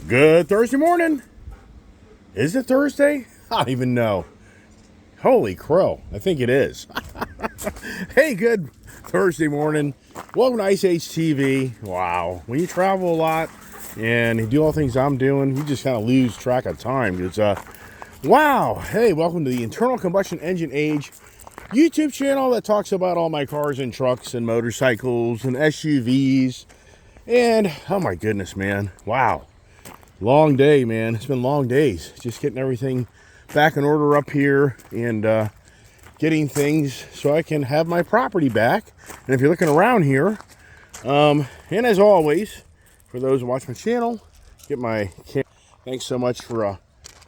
Good Thursday morning. Is it Thursday? I don't even know. Holy crow. I think it is. Hey, good Thursday morning. Welcome to Ice Age TV. Wow. When you travel a lot and you do all the things I'm doing, you just kind of lose track of time. It's wow. Hey, welcome to the Internal Combustion Engine Age YouTube channel that talks about all my cars and trucks and motorcycles and SUVs. And, oh my goodness, man. Wow. Long day, man. It's been long days. Just getting everything back in order up here and getting things so I can have my property back. And if you're looking around here, and as always, for those who watch my channel, thanks so much for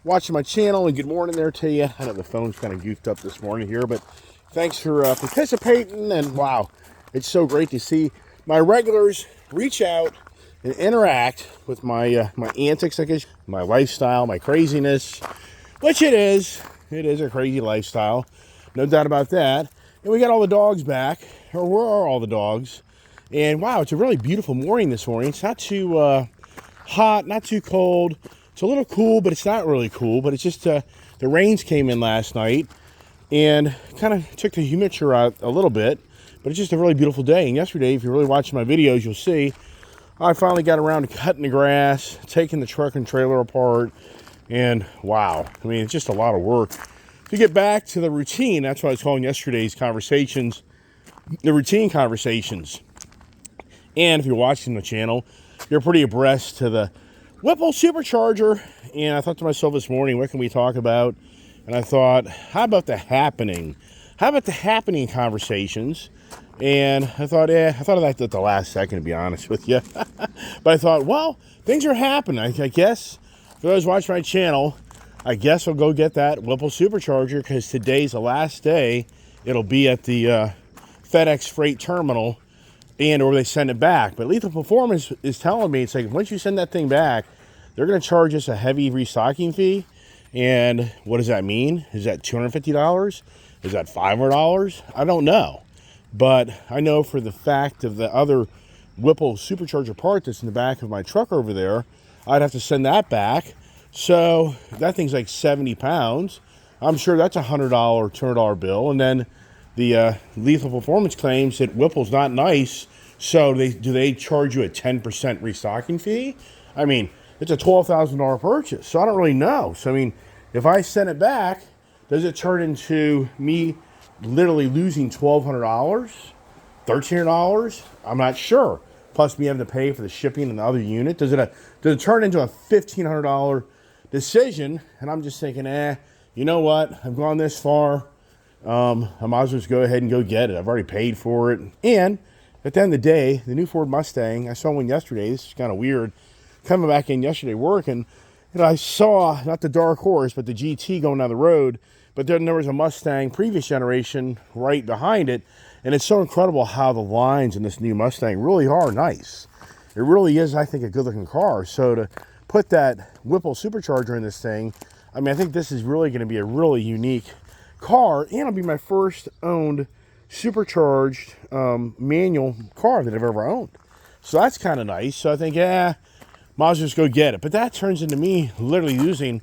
watching my channel, and good morning there to you. I know the phone's kind of goofed up this morning here, but thanks for participating. And wow, it's so great to see my regulars reach out and interact with my my antics, I guess, my lifestyle, my craziness, which it is. It is a crazy lifestyle, no doubt about that. And we got all the dogs back, or where are all the dogs? And wow, it's a really beautiful morning this morning. It's not too hot, not too cold. It's a little cool, but it's not really cool. But it's just the rains came in last night and kind of took the humidity out a little bit. But it's just a really beautiful day. And yesterday, if you're really watching my videos, you'll see I finally got around to cutting the grass, taking the truck and trailer apart, and wow, I mean, it's just a lot of work to get back to the routine. That's what I was calling yesterday's conversations, the routine conversations. And if you're watching the channel, you're pretty abreast to the Whipple Supercharger. And I thought to myself this morning, what can we talk about? And I thought, how about the happening? How about the happening conversations? And I thought of that at the last second, to be honest with you. But I thought, well, things are happening. I guess, for those watching my channel, I guess I'll go get that Whipple Supercharger, because today's the last day. It'll be at the FedEx Freight Terminal, or they send it back. But Lethal Performance is telling me, it's like, once you send that thing back, they're going to charge us a heavy restocking fee. And what does that mean? Is that $250? Is that $500? I don't know. But I know for the fact of the other Whipple Supercharger part that's in the back of my truck over there, I'd have to send that back. So that thing's like 70 pounds. I'm sure that's a $100, $200 bill. And then the Lethal Performance claims that Whipple's not nice. So do they charge you a 10% restocking fee? I mean, it's a $12,000 purchase. So I don't really know. So I mean, if I send it back, does it turn into me literally losing $1,200, $1,300? I'm not sure. Plus me having to pay for the shipping and the other unit. Does it turn into a $1,500 decision? And I'm just thinking, you know what? I've gone this far. I might as well just go ahead and go get it. I've already paid for it. And at the end of the day, the new Ford Mustang, I saw one yesterday. This is kind of weird. Coming back in yesterday working, and I saw, not the Dark Horse, but the GT going down the road. But then there was a Mustang previous generation right behind it. And it's so incredible how the lines in this new Mustang really are nice. It really is, I think, a good-looking car. So to put that Whipple Supercharger in this thing, I mean, I think this is really going to be a really unique car. And it'll be my first owned supercharged manual car that I've ever owned. So that's kind of nice. So I think, might as well just go get it. But that turns into me literally using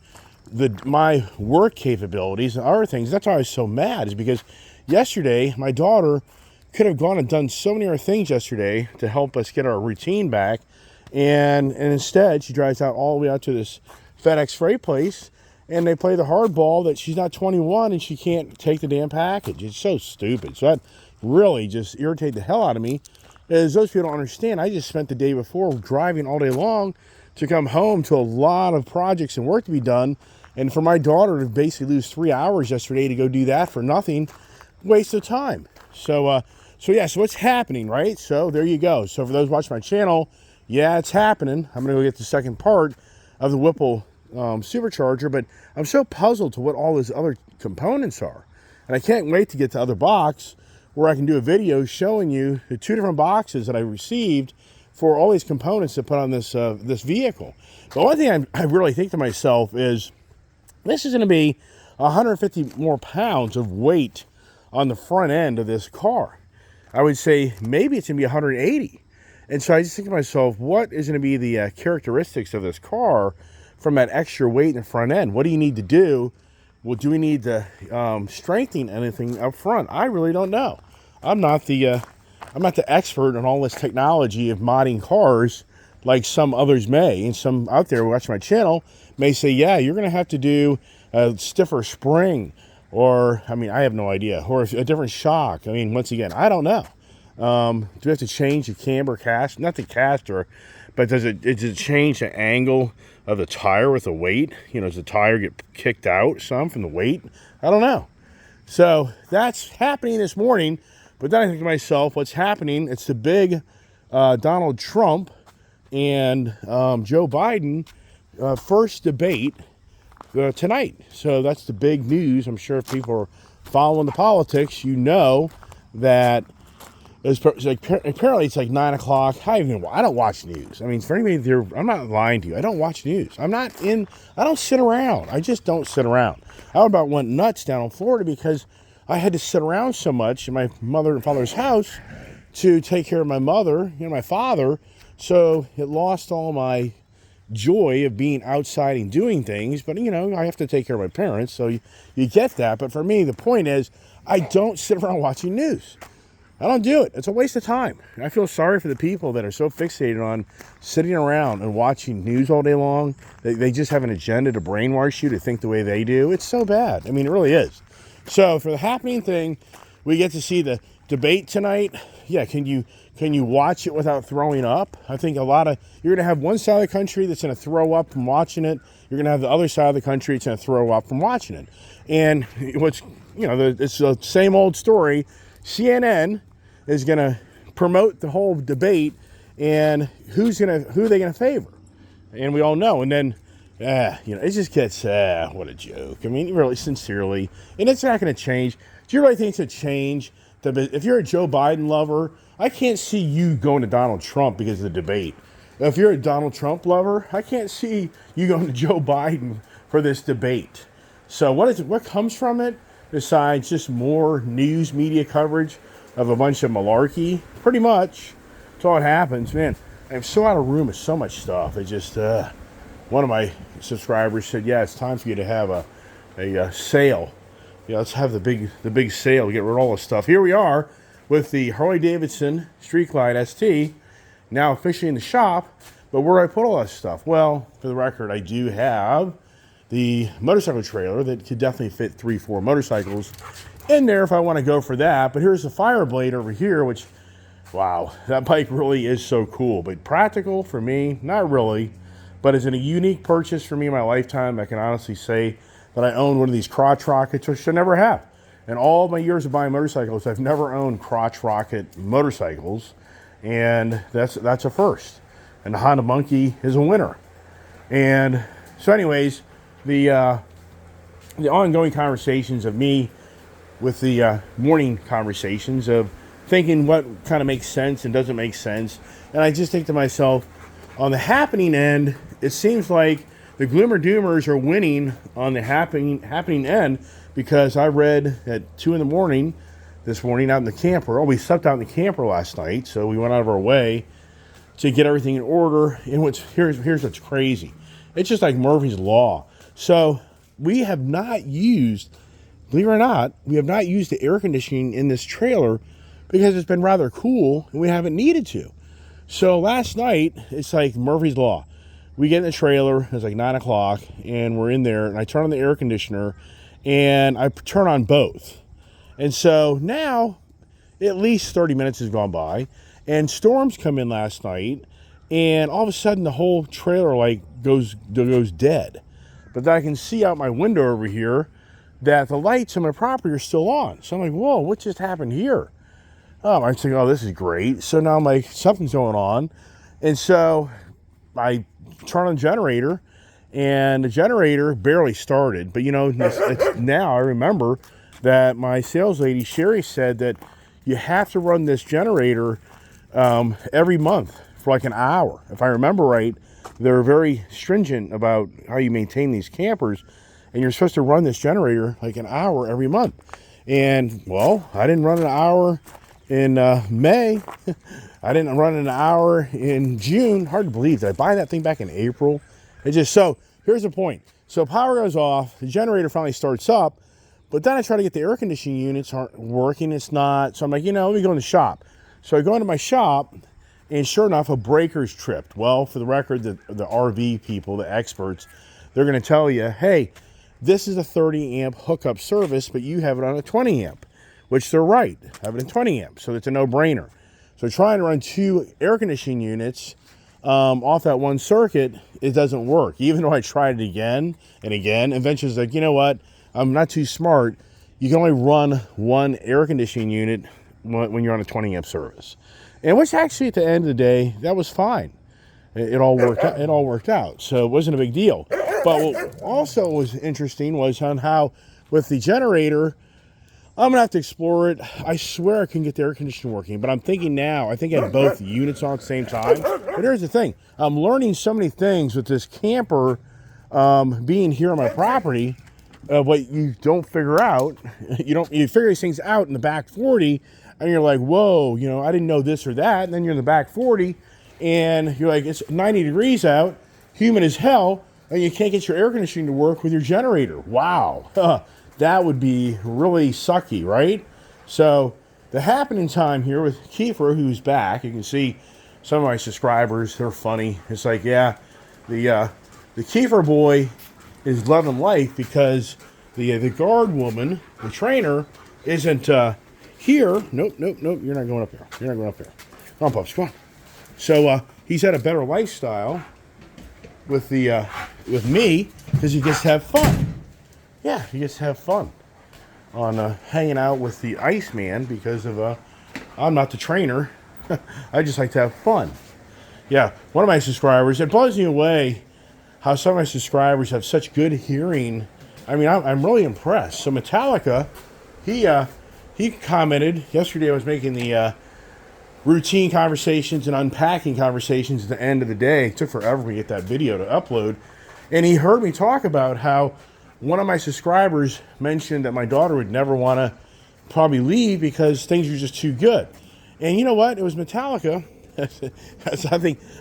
my work capabilities and other things. That's why I was so mad, is because yesterday my daughter could have gone and done so many other things yesterday to help us get our routine back, and instead she drives out all the way out to this FedEx Freight place, and they play the hardball that she's not 21 and she can't take the damn package. It's so stupid. So that really just irritated the hell out of me. As those people don't understand, I just spent the day before driving all day long to come home to a lot of projects and work to be done. And for my daughter to basically lose 3 hours yesterday to go do that for nothing, waste of time. So what's happening, right? So there you go. So for those watching my channel, yeah, it's happening. I'm going to go get the second part of the Whipple Supercharger, but I'm so puzzled to what all those other components are. And I can't wait to get to the other box where I can do a video showing you the two different boxes that I received for all these components to put on this this vehicle. But one thing I really think to myself is, this is going to be 150 more pounds of weight on the front end of this car. I would say maybe it's going to be 180. And so I just think to myself, what is going to be the characteristics of this car from that extra weight in the front end? What do you need to do? Well, do we need to strengthen anything up front? I really don't know. I'm not the expert in all this technology of modding cars like some others may. And some out there watching my channel may say, yeah, you're going to have to do a stiffer spring, or, I mean, I have no idea, or a different shock. I mean, once again, I don't know. Do we have to change the camber cast? Not the caster, but does it change the angle of the tire with the weight? You know, does the tire get kicked out some from the weight? I don't know. So that's happening this morning. But then I think to myself, what's happening? It's the big Donald Trump and Joe Biden first debate tonight. So that's the big news. I'm sure if people are following the politics, you know that apparently it's like 9 o'clock. I don't watch news. I mean, for anybody there, I'm not lying to you. I don't watch news. I don't sit around. I just don't sit around. I about went nuts down in Florida because I had to sit around so much in my mother and father's house to take care of my mother, my father. So it lost all my joy of being outside and doing things. But, I have to take care of my parents. So you get that. But for me, the point is, I don't sit around watching news. I don't do it. It's a waste of time. And I feel sorry for the people that are so fixated on sitting around and watching news all day long. They just have an agenda to brainwash you to think the way they do. It's so bad. I mean, it really is. So for the happening thing, we get to see the debate tonight. Yeah, can you watch it without throwing up? I think you're going to have one side of the country that's going to throw up from watching it. You're going to have the other side of the country that's going to throw up from watching it. And it's the same old story. CNN is going to promote the whole debate, and who are they going to favor? And we all know. And then it just gets, what a joke. I mean, really, sincerely. And it's not going to change. Do you really think it's going to change? If you're a Joe Biden lover, I can't see you going to Donald Trump because of the debate. If you're a Donald Trump lover, I can't see you going to Joe Biden for this debate. So what comes from it besides just more news media coverage of a bunch of malarkey? Pretty much. That's all that happens. Man, I'm so out of room with so much stuff. It just... one of my subscribers said, yeah, it's time for you to have a sale. Yeah, let's have the big sale, get rid of all this stuff. Here we are with the Harley-Davidson Street Glide ST, now officially in the shop. But where do I put all that stuff? Well, for the record, I do have the motorcycle trailer that could definitely fit 3-4 motorcycles in there if I want to go for that. But here's the Fireblade over here, which, wow, that bike really is so cool. But practical for me, not really. But it's a unique purchase for me in my lifetime. I can honestly say that I own one of these crotch rockets, which I never have. In all my years of buying motorcycles, I've never owned crotch rocket motorcycles. And that's a first. And the Honda Monkey is a winner. And so anyways, the ongoing conversations of me with the morning conversations of thinking what kind of makes sense and doesn't make sense. And I just think to myself, on the happening end, it seems like the Gloomer Doomers are winning on the happening end, because I read at 2 a.m. this morning out in the camper. Oh, we slept out in the camper last night, so we went out of our way to get everything in order. And here's what's crazy. It's just like Murphy's Law. So we have not used, believe it or not, the air conditioning in this trailer because it's been rather cool and we haven't needed to. So last night, it's like Murphy's Law. We get in the trailer, it's like 9 o'clock, and we're in there, and I turn on the air conditioner, and I turn on both. And so now, at least 30 minutes has gone by, and storms come in last night, and all of a sudden the whole trailer goes dead. But then I can see out my window over here that the lights on my property are still on. So I'm like, whoa, what just happened here? I'm thinking, oh, this is great. So now I'm like, something's going on. And so I turn on the generator, and the generator barely started. But, now I remember that my sales lady, Sherry, said that you have to run this generator every month for like an hour. If I remember right, they're very stringent about how you maintain these campers, and you're supposed to run this generator like an hour every month. And, well, I didn't run an hour in May. I didn't run an hour in June. Hard to believe. Did I buy that thing back in April? So here's the point. So power goes off. The generator finally starts up. But then I try to get the air conditioning units aren't working. It's not. So I'm like, let me go in the shop. So I go into my shop, and sure enough, a breaker's tripped. Well, for the record, the RV people, the experts, they're going to tell you, hey, this is a 30 amp hookup service, but you have it on a 20 amp, which they're right. I have it in 20 amp, so it's a no-brainer. So trying to run 2 air conditioning units off that one circuit, it doesn't work. Even though I tried it again and again, eventually it's like, you know what? I'm not too smart. You can only run 1 air conditioning unit when you're on a 20 amp service. And which actually at the end of the day, that was fine. It all worked out. It all worked out. So it wasn't a big deal. But what also was interesting was on how with the generator, I'm gonna have to explore it. I swear I can get the air conditioning working, but I'm thinking now, I think I have both units on at the same time. But here's the thing. I'm learning so many things with this camper being here on my property. What you don't figure out, you figure these things out in the back 40, and you're like, whoa, I didn't know this or that. And then you're in the back 40, and you're like, it's 90 degrees out, humid as hell, and you can't get your air conditioning to work with your generator. Wow, that would be really sucky, right? So the happening time here with Kiefer, who's back, you can see some of my subscribers, they're funny. It's like, yeah, the Kiefer boy is loving life because the guard woman, the trainer, isn't here. Nope. You're not going up there. You're not going up there. Come on, pups. Come on. So he's had a better lifestyle with me because he gets to have fun. Yeah, he gets to have fun on hanging out with the Iceman because of I'm not the trainer. I just like to have fun. Yeah, one of my subscribers, it blows me away how some of my subscribers have such good hearing. I mean, I'm really impressed. So Metallica, he commented yesterday. I was making the routine conversations and unpacking conversations at the end of the day. It took forever to get that video to upload, and he heard me talk about how one of my subscribers mentioned that my daughter would never want to probably leave because things are just too good. And you know what? It was Metallica.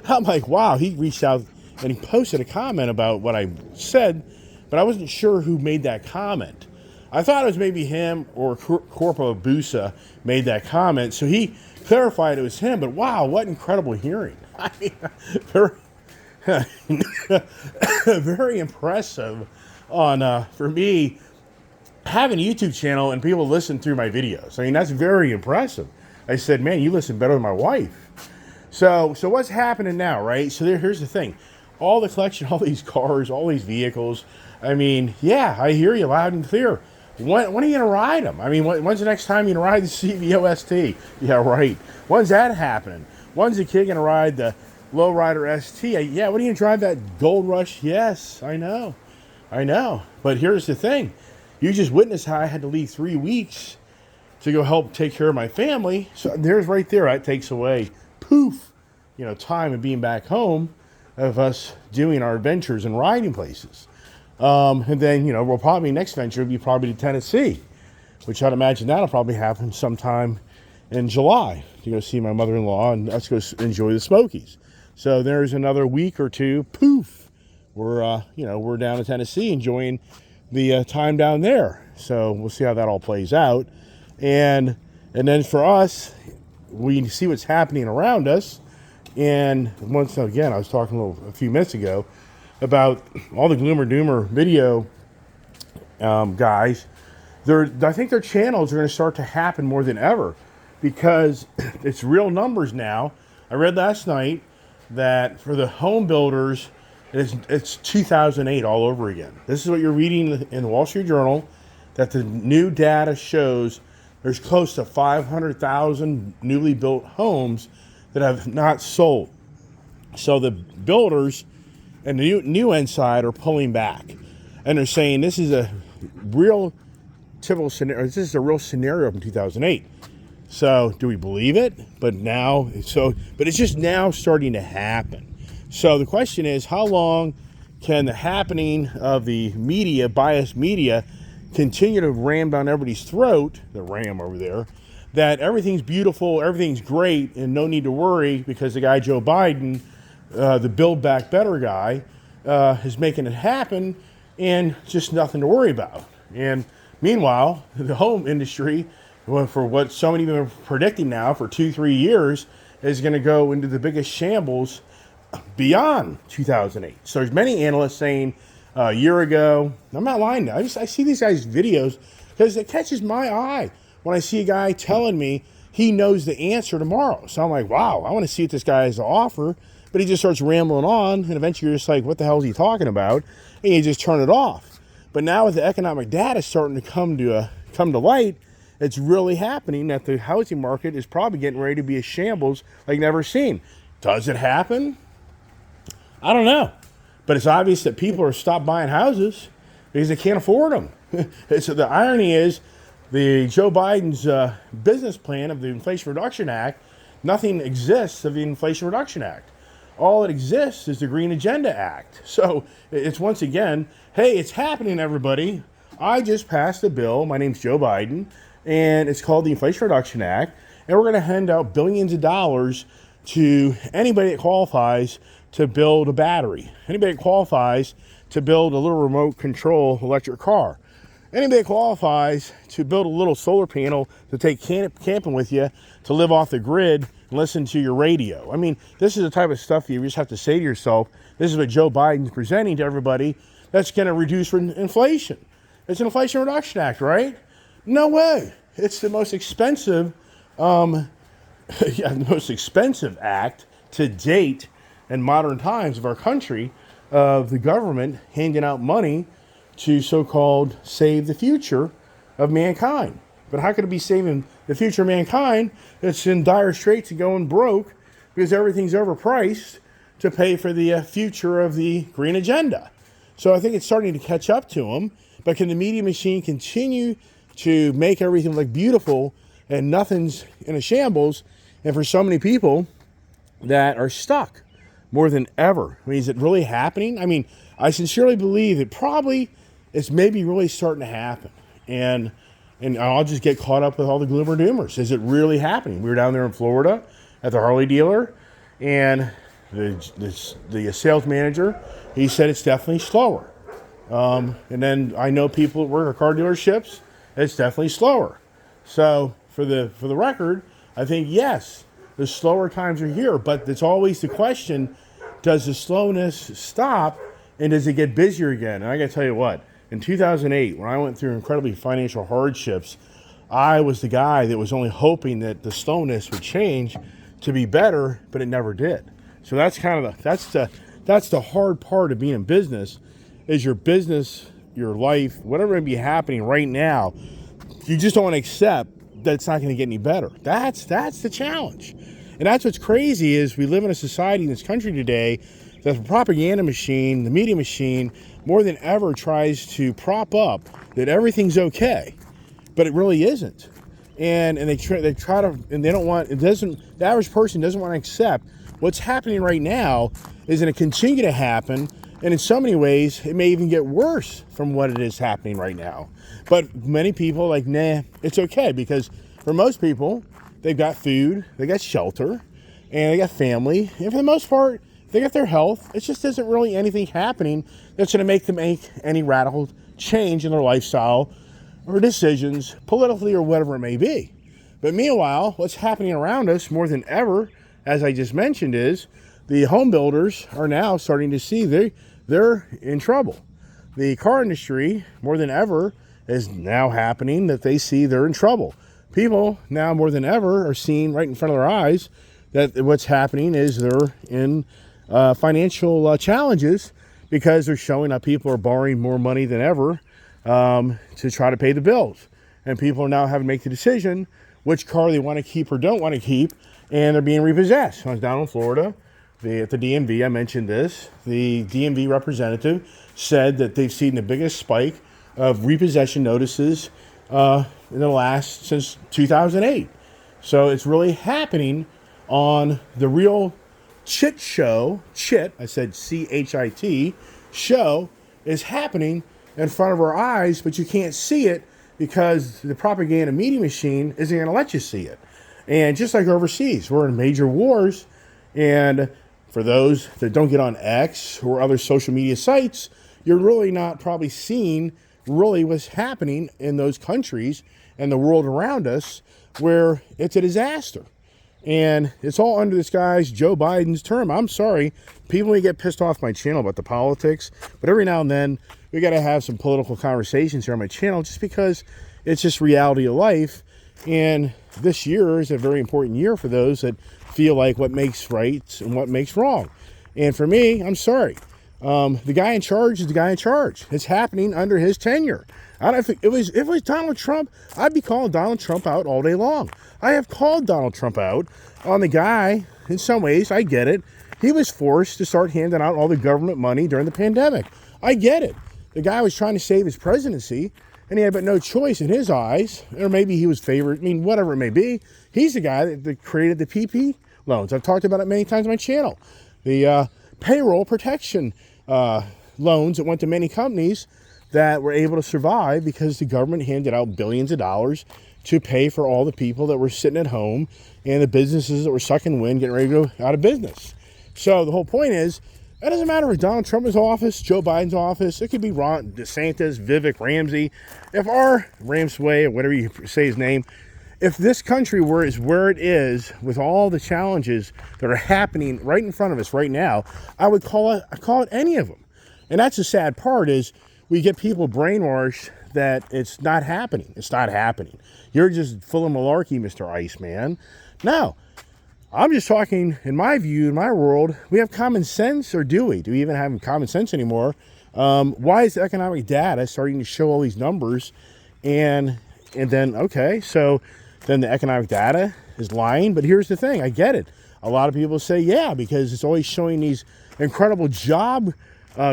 I'm like, wow. He reached out and he posted a comment about what I said, but I wasn't sure who made that comment. I thought it was maybe him or Corporal Busa made that comment, so he clarified it was him, but wow, what incredible hearing. I mean, very impressive on, for me, having a YouTube channel and people listen through my videos. I mean, that's very impressive. I said, man, you listen better than my wife. So what's happening now, right? So here's the thing. All the collection, all these cars, all these vehicles. I mean, yeah, I hear you loud and clear. When are you going to ride them? I mean, when's the next time you're going to ride the CVO ST? Yeah, right. When's that happening? When's the kid going to ride the Lowrider ST? Yeah, when are you going to drive that Gold Rush? Yes, I know. But here's the thing. You just witnessed how I had to leave 3 weeks to go help take care of my family. So there's right there. That takes away, poof, time of being back home of us doing our adventures and riding places. And then, we'll probably, next venture will be probably to Tennessee, which I'd imagine that'll probably happen sometime in July to go see my mother-in-law and let's go enjoy the Smokies. So there's another week or two, poof, we're down in Tennessee enjoying the time down there. So we'll see how that all plays out. And then for us, we see what's happening around us. And once again, I was talking a few minutes ago about all the Gloomer Doomer video guys. I think their channels are going to start to happen more than ever because it's real numbers now. I read last night that for the home builders, it's 2008 all over again. This is what you're reading in the Wall Street Journal, that the new data shows there's close to 500,000 newly built homes that have not sold. So the builders and the new end side are pulling back. And they're saying this is a real typical scenario. This is a real scenario from 2008. So do we believe it? But it's just now starting to happen. So the question is, how long can the happening of the media, biased media, continue to ram down everybody's throat, the ram over there, that everything's beautiful, everything's great, and no need to worry because the guy Joe Biden, the Build Back Better guy, is making it happen, and just nothing to worry about. And meanwhile, the home industry, for what somebody have been predicting now for 2-3 years, is going to go into the biggest shambles beyond 2008. So there's many analysts saying a year ago, I'm not lying now, I see these guys' videos because it catches my eye when I see a guy telling me he knows the answer tomorrow. So I'm like, wow, I want to see what this guy has to offer. But he just starts rambling on, and eventually you're just like, what the hell is he talking about? And you just turn it off. But now with the economic data starting to come to light, it's really happening that the housing market is probably getting ready to be a shambles like never seen. Does it happen? I don't know. But it's obvious that people are stopped buying houses because they can't afford them. So the irony is, the Joe Biden's business plan of the Inflation Reduction Act, nothing exists of the Inflation Reduction Act. All that exists is the Green Agenda Act. So it's once again, hey, it's happening, everybody. I just passed a bill. My name's Joe Biden, and it's called the Inflation Reduction Act. And we're going to hand out billions of dollars to anybody that qualifies to build a battery, anybody that qualifies to build a little remote control electric car, anybody that qualifies to build a little solar panel to take camping with you, to live off the grid and listen to your radio. I mean, this is the type of stuff you just have to say to yourself, this is what Joe Biden's presenting to everybody that's going to reduce inflation. It's an Inflation Reduction Act, right? No way. It's the most expensive, the most expensive act to date in modern times of our country, of the government handing out money to so-called save the future of mankind. But how could it be saving the future of mankind that's in dire straits and going broke because everything's overpriced to pay for the future of the green agenda? So I think it's starting to catch up to them. But can the media machine continue to make everything look beautiful and nothing's in a shambles? And for so many people that are stuck more than ever, I mean, is it really happening? I mean, I sincerely believe it probably is maybe really starting to happen. And I'll just get caught up with all the gloomer doomers. Is it really happening? We were down there in Florida at the Harley dealer, and the sales manager, he said it's definitely slower. And then I know people that work at car dealerships, it's definitely slower. So for the record, I think yes, the slower times are here, but it's always the question, does the slowness stop and does it get busier again? And I got to tell you what, in 2008, when I went through incredibly financial hardships, I was the guy that was only hoping that the slowness would change to be better, but it never did. So that's kind of that's the hard part of being in business, is your business, your life, whatever may be happening right now, you just don't want to accept that it's not going to get any better. That's the challenge. And that's what's crazy, is we live in a society in this country today that the propaganda machine, the media machine, more than ever tries to prop up that everything's okay, but it really isn't. And they try to, and they don't want, the average person doesn't want to accept what's happening right now is going to continue to happen. And in so many ways, it may even get worse from what it is happening right now. But many people are like, nah, it's okay, because for most people, they've got food, they got shelter, and they got family. And for the most part, they got their health. It just isn't really anything happening that's going to make them make any radical change in their lifestyle or decisions, politically or whatever it may be. But meanwhile, what's happening around us more than ever, as I just mentioned, is the home builders are now starting to see they're in trouble. The car industry, more than ever, is now happening that they see they're in trouble. People now more than ever are seeing right in front of their eyes that what's happening is they're in financial challenges, because they're showing that people are borrowing more money than ever to try to pay the bills. And people are now having to make the decision which car they want to keep or don't want to keep, and they're being repossessed. I was down in Florida at the DMV, I mentioned this. The DMV representative said that they've seen the biggest spike of repossession notices since 2008. So it's really happening on the real chit show. Chit, I said CHIT, show is happening in front of our eyes, but you can't see it because the propaganda media machine isn't going to let you see it. And just like overseas, we're in major wars. And for those that don't get on X or other social media sites, you're really not probably seeing really what's happening in those countries and the world around us, where it's a disaster. And it's all under this guy's Joe Biden's term. I'm sorry, people may get pissed off my channel about the politics, but every now and then we got to have some political conversations here on my channel, just because it's just reality of life. And this year is a very important year for those that feel like what makes right and what makes wrong. And for me, I'm sorry. The guy in charge is the guy in charge. It's happening under his tenure. I don't think if it was Donald Trump, I'd be calling Donald Trump out all day long. I have called Donald Trump out on the guy. In some ways, I get it. He was forced to start handing out all the government money during the pandemic. I get it. The guy was trying to save his presidency, and he had but no choice in his eyes, or maybe he was favored. I mean, whatever it may be, he's the guy that created the PP loans. I've talked about it many times on my channel. The payroll protection loans that went to many companies that were able to survive because the government handed out billions of dollars to pay for all the people that were sitting at home and the businesses that were sucking wind, getting ready to go out of business. So the whole point is, it doesn't matter if Donald Trump is in office, Joe Biden's office, it could be Ron DeSantis, Vivek, Ramsey. If our Ramsway, or whatever you say his name, if this country is where it is with all the challenges that are happening right in front of us right now, I would call it any of them. And that's the sad part, is we get people brainwashed that it's not happening. It's not happening. You're just full of malarkey, Mr. Iceman. No, I'm just talking, in my view, in my world, we have common sense, or do we? Do we even have common sense anymore? Why is the economic data starting to show all these numbers? And then, okay, so then the economic data is lying. But here's the thing, I get it. A lot of people say, yeah, because it's always showing these incredible job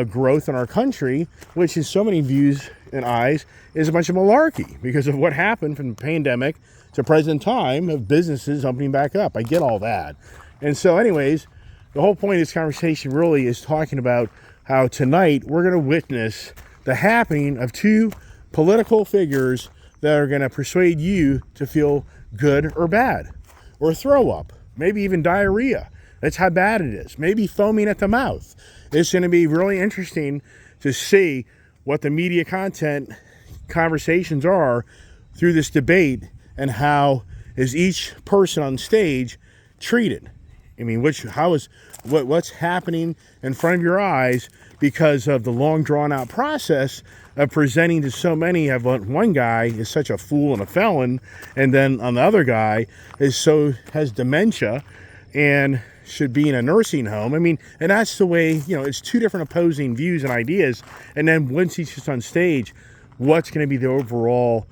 growth in our country, which in so many views and eyes is a bunch of malarkey because of what happened from the pandemic to present time of businesses opening back up. I get all that. And so anyways, the whole point of this conversation really is talking about how tonight we're going to witness the happening of two political figures that are going to persuade you to feel good or bad, or throw up, maybe even diarrhea. That's how bad it is. Maybe foaming at the mouth. It's going to be really interesting to see what the media content conversations are through this debate, and how is each person on stage treated. I mean, what's happening in front of your eyes because of the long drawn out process of presenting to so many of one guy is such a fool and a felon, and then on the other guy has dementia and should be in a nursing home. I mean, and that's the way, it's two different opposing views and ideas. And then once he's just on stage, what's going to be the overall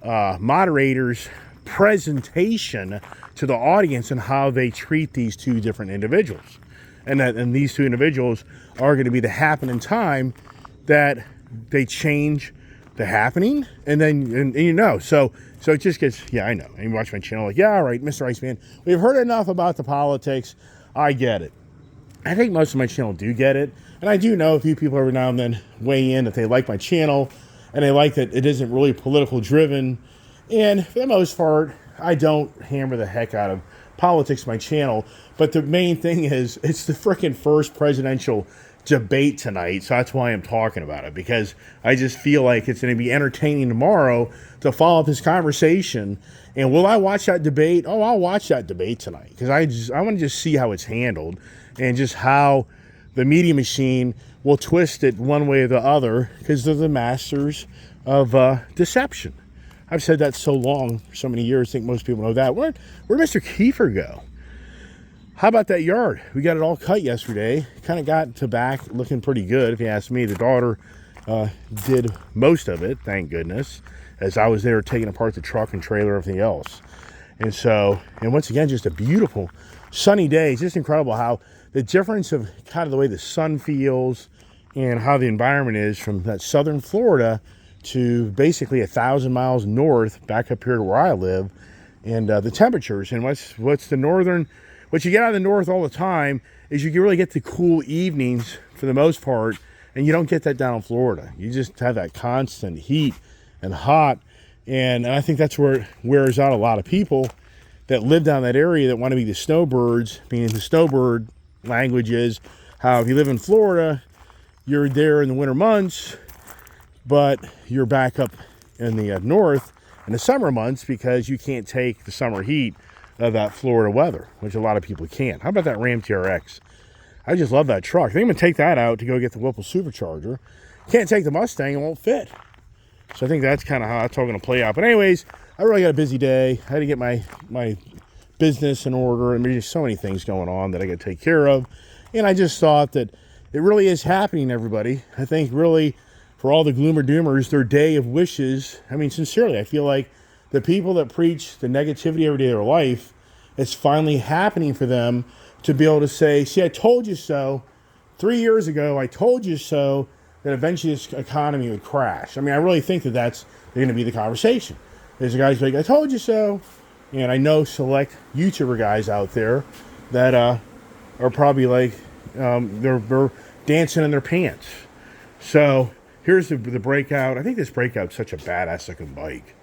moderator's presentation to the audience and how they treat these two different individuals. And these two individuals are going to be the happening time that they change the happening. And then, so it just gets, yeah, I know. And you watch my channel like, yeah, all right, Mr. Iceman, we've heard enough about the politics. I get it. I think most of my channel do get it. And I do know a few people every now and then weigh in that they like my channel and they like that it isn't really political driven. And for the most part, I don't hammer the heck out of politics on my channel. But the main thing is, it's the freaking first presidential debate tonight. So that's why I'm talking about it, because I just feel like it's going to be entertaining tomorrow to follow up this conversation. And will I watch that debate? Oh, I'll watch that debate tonight, because I want to just see how it's handled and just how the media machine will twist it one way or the other, because they're the masters of deception. I've said that so long, for so many years. I think most people know that. Where'd Mr. Kiefer go? How about that yard? We got it all cut yesterday. Kind of got to back looking pretty good, if you ask me. The daughter did most of it, thank goodness, as I was there taking apart the truck and trailer, everything else. And once again, just a beautiful sunny day. It's just incredible how the difference of kind of the way the sun feels and how the environment is from that southern Florida to basically 1,000 miles north back up here to where I live, and the temperatures. And what's the northern, what you get out of the north all the time is you really get the cool evenings for the most part, and you don't get that down in Florida. You just have that constant heat and hot, And I think that's where it wears out a lot of people that live down that area that want to be the snowbirds. Meaning the snowbird language is how if you live in Florida, you're there in the winter months, but you're back up in the north in the summer months because you can't take the summer heat of that Florida weather, which a lot of people can't. How about that Ram TRX? I just love that truck. I think I'm going to take that out to go get the Whipple Supercharger. Can't take the Mustang, it won't fit. So I think that's kind of how that's all going to play out. But anyways, I really got a busy day. I had to get my business in order. And there's just so many things going on that I got to take care of. And I just thought that it really is happening, everybody. I think really for all the gloomer doomers, their day of wishes. I mean, sincerely, I feel like the people that preach the negativity every day of their life, it's finally happening for them to be able to say, see, I told you so. 3 years ago, I told you so, that eventually this economy would crash. I mean, I really think that that's going to be the conversation. There's guys like, I told you so. And I know select YouTuber guys out there that are probably like, they're dancing in their pants. So here's the Breakout. I think this Breakout's such a badass looking bike.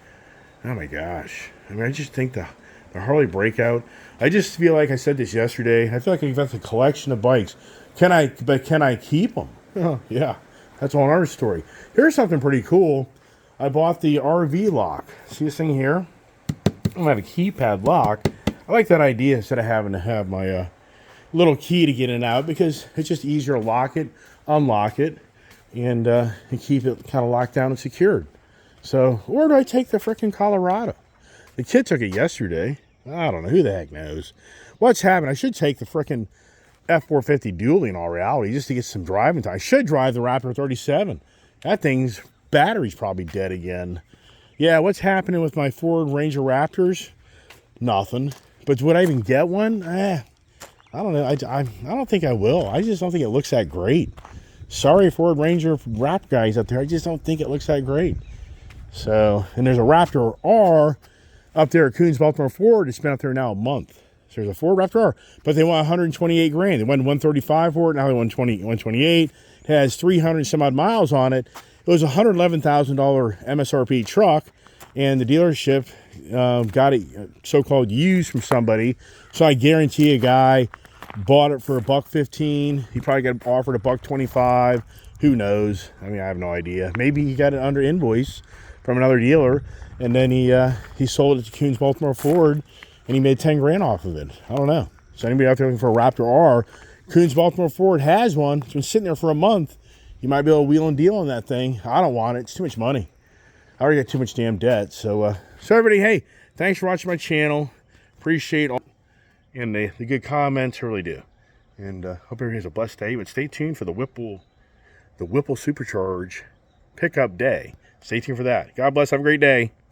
Oh my gosh. I mean, I just think the Harley Breakout, I just feel like I said this yesterday. I feel like I've got a collection of bikes. Can I keep them? Oh, yeah, that's all another story. Here's something pretty cool. I bought the RV lock. See this thing here? I'm gonna have a keypad lock. I like that idea instead of having to have my little key to get in and out because it's just easier to lock it, unlock it, and keep it kind of locked down and secured. So, or do I take the frickin' Colorado? The kid took it yesterday. I don't know. Who the heck knows? What's happened? I should take the frickin' F450 Dually in all reality just to get some driving time. I should drive the Raptor 37. That thing's battery's probably dead again. Yeah, what's happening with my Ford Ranger Raptors? Nothing. But would I even get one? I don't know. I don't think I will. I just don't think it looks that great. Sorry, Ford Ranger Rap guys out there. I just don't think it looks that great. So, and there's a Raptor R up there at Coons Baltimore Ford. It's been up there now a month. So there's a Ford Raptor R, but they want 128 grand. They went 135 for it. Now they want 128. It has 300 some odd miles on it. It was a $111,000 MSRP truck, and the dealership got it so-called used from somebody. So I guarantee a guy bought it for $115. He probably got offered $125. Who knows? I mean, I have no idea. Maybe he got it under invoice from another dealer, and then he sold it to Coons Baltimore Ford, and he made 10 grand off of it. I don't know. So anybody out there looking for a Raptor R, Coons Baltimore Ford has one. It's been sitting there for a month. You might be able to wheel and deal on that thing. I don't want it. It's too much money. I already got too much damn debt. So everybody, hey, thanks for watching my channel. Appreciate all and the good comments. I really do. And hope everybody has a blessed day. But stay tuned for the Whipple Supercharge pickup day. Stay tuned for that. God bless. Have a great day.